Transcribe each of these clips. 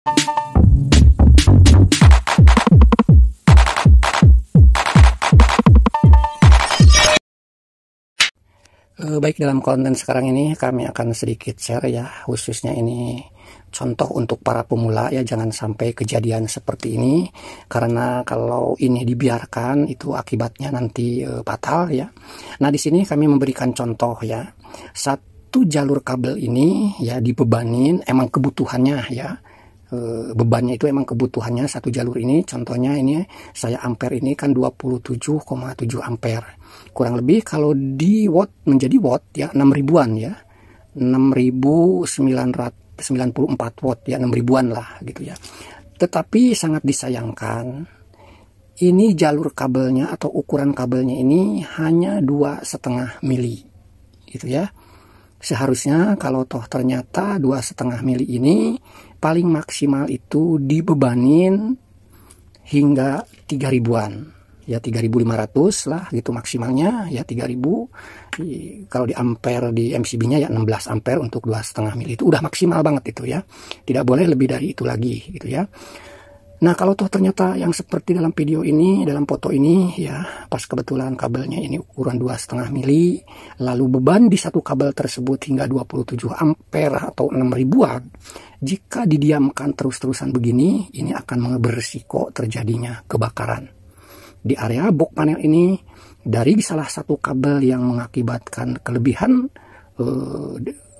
Baik, dalam konten sekarang ini kami akan sedikit share ya, khususnya ini contoh untuk para pemula ya, jangan sampai kejadian seperti ini, karena kalau ini dibiarkan itu akibatnya nanti fatal ya. Nah, di sini kami memberikan contoh ya, satu jalur kabel ini ya dibebanin, emang kebutuhannya ya, bebannya itu emang kebutuhannya satu jalur ini. Contohnya ini saya ampere ini kan 27,7 ampere, kurang lebih kalau di watt menjadi watt ya 6.000-an ya, 6.994 watt ya, 6.000-an lah gitu ya. Tetapi sangat disayangkan ini jalur kabelnya atau ukuran kabelnya ini hanya 2,5 mili gitu ya. Seharusnya kalau toh ternyata 2,5 mili ini paling maksimal itu dibebanin hingga 3.000-an ya, 3.500 lah gitu maksimalnya ya, 3.000. Kalau di ampere di MCB nya ya 16 ampere untuk 2,5 mili itu udah maksimal banget itu ya, tidak boleh lebih dari itu lagi gitu ya. Nah, kalau toh ternyata yang seperti dalam video ini, dalam foto ini ya, pas kebetulan kabelnya ini ukuran 2,5 mili, lalu beban di satu kabel tersebut hingga 27 ampere atau 6.000-an, jika didiamkan terus-terusan begini, ini akan beresiko terjadinya kebakaran. Di area box panel ini, dari salah satu kabel yang mengakibatkan kelebihan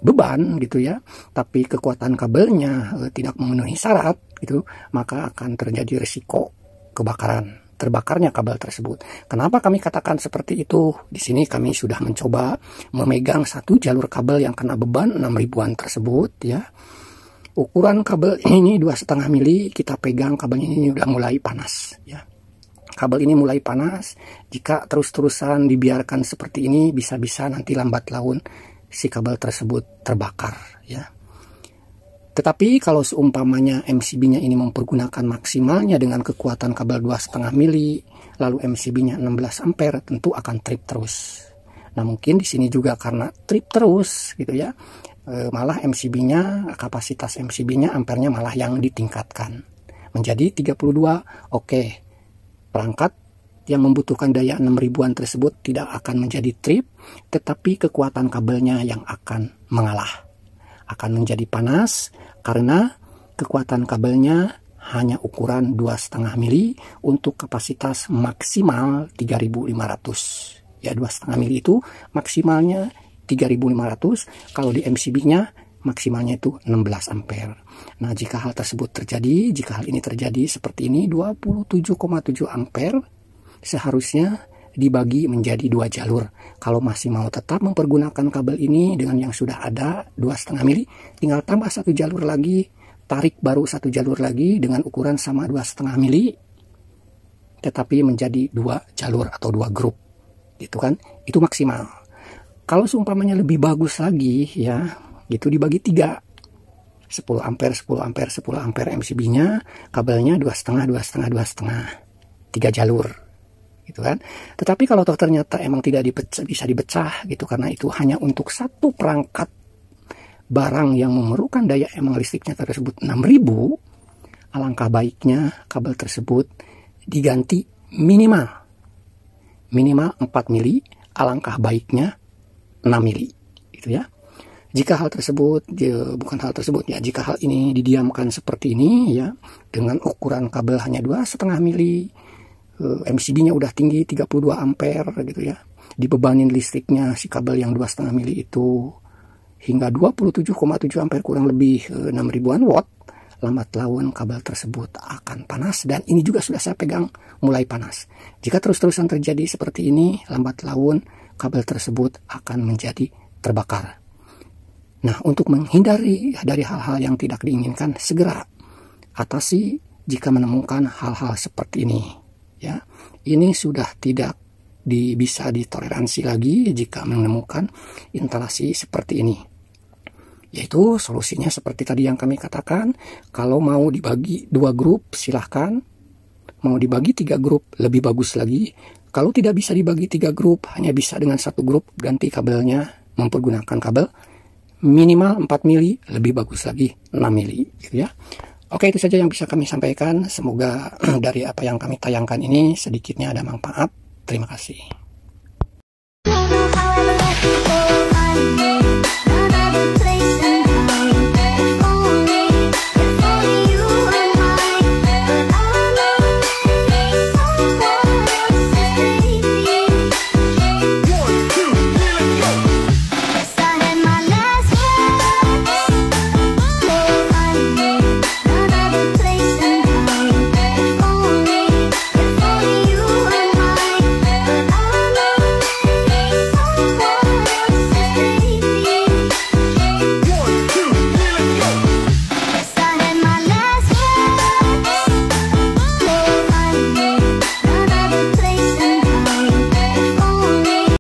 beban gitu ya, tapi kekuatan kabelnya tidak memenuhi syarat gitu, maka akan terjadi risiko kebakaran, terbakarnya kabel tersebut. Kenapa kami katakan seperti itu? Di sini kami sudah mencoba memegang satu jalur kabel yang kena beban 6.000-an tersebut ya. Ukuran kabel ini 2,5 mili, kita pegang kabel ini udah mulai panas ya. Kabel ini mulai panas, jika terus-terusan dibiarkan seperti ini bisa-bisa nanti lambat laun si kabel tersebut terbakar ya. Tetapi kalau seumpamanya MCB-nya ini mempergunakan maksimalnya dengan kekuatan kabel 2,5 mili, lalu MCB-nya 16 ampere, tentu akan trip terus. Nah, mungkin di sini juga karena trip terus gitu ya, malah MCB-nya, kapasitas MCB-nya ampernya malah yang ditingkatkan menjadi 32. Oke, perangkat yang membutuhkan daya 6.000-an tersebut tidak akan menjadi trip, tetapi kekuatan kabelnya yang akan mengalah, akan menjadi panas karena kekuatan kabelnya hanya ukuran 2,5 mili untuk kapasitas maksimal 3.500 ya. 2,5 mili itu maksimalnya 3.500, kalau di MCB-nya maksimalnya itu 16 ampere. Nah, jika hal tersebut terjadi, jika hal ini terjadi seperti ini 27,7 ampere, seharusnya dibagi menjadi 2 jalur. Kalau masih mau tetap mempergunakan kabel ini dengan yang sudah ada 2,5 mili, tinggal tambah 1 jalur lagi, tarik baru 1 jalur lagi dengan ukuran sama 2,5 mili, tetapi menjadi 2 jalur atau 2 grup gitu kan, itu maksimal. Kalau seumpamanya lebih bagus lagi ya, itu dibagi 3, 10 ampere 10 ampere 10 ampere MCB-nya, kabelnya 2,5 3 jalur gitu kan. Tetapi kalau toh ternyata emang tidak bisa dipecah gitu, karena itu hanya untuk satu perangkat barang yang memerlukan daya emang listriknya tersebut 6.000, alangkah baiknya kabel tersebut diganti minimal 4 mili, alangkah baiknya 6 mili gitu ya. Jika hal tersebut jika hal ini didiamkan seperti ini ya, dengan ukuran kabel hanya 2,5 mili, MCB-nya udah tinggi 32 ampere gitu ya, dibebanin listriknya si kabel yang 2,5 mili itu hingga 27,7 ampere, kurang lebih 6.000-an watt, lambat laun kabel tersebut akan panas. Dan ini juga sudah saya pegang mulai panas. Jika terus-terusan terjadi seperti ini, lambat laun kabel tersebut akan menjadi terbakar. Nah, untuk menghindari dari hal-hal yang tidak diinginkan, segera atasi jika menemukan hal-hal seperti ini ya. Ini sudah tidak bisa ditoleransi lagi jika menemukan instalasi seperti ini. Yaitu solusinya seperti tadi yang kami katakan, kalau mau dibagi 2 grup silahkan, mau dibagi 3 grup lebih bagus lagi. Kalau tidak bisa dibagi 3 grup, hanya bisa dengan 1 grup, ganti kabelnya mempergunakan kabel minimal 4 mili, lebih bagus lagi 6 mili gitu ya. Oke, itu saja yang bisa kami sampaikan. Semoga dari apa yang kami tayangkan ini sedikitnya ada manfaat. Terima kasih.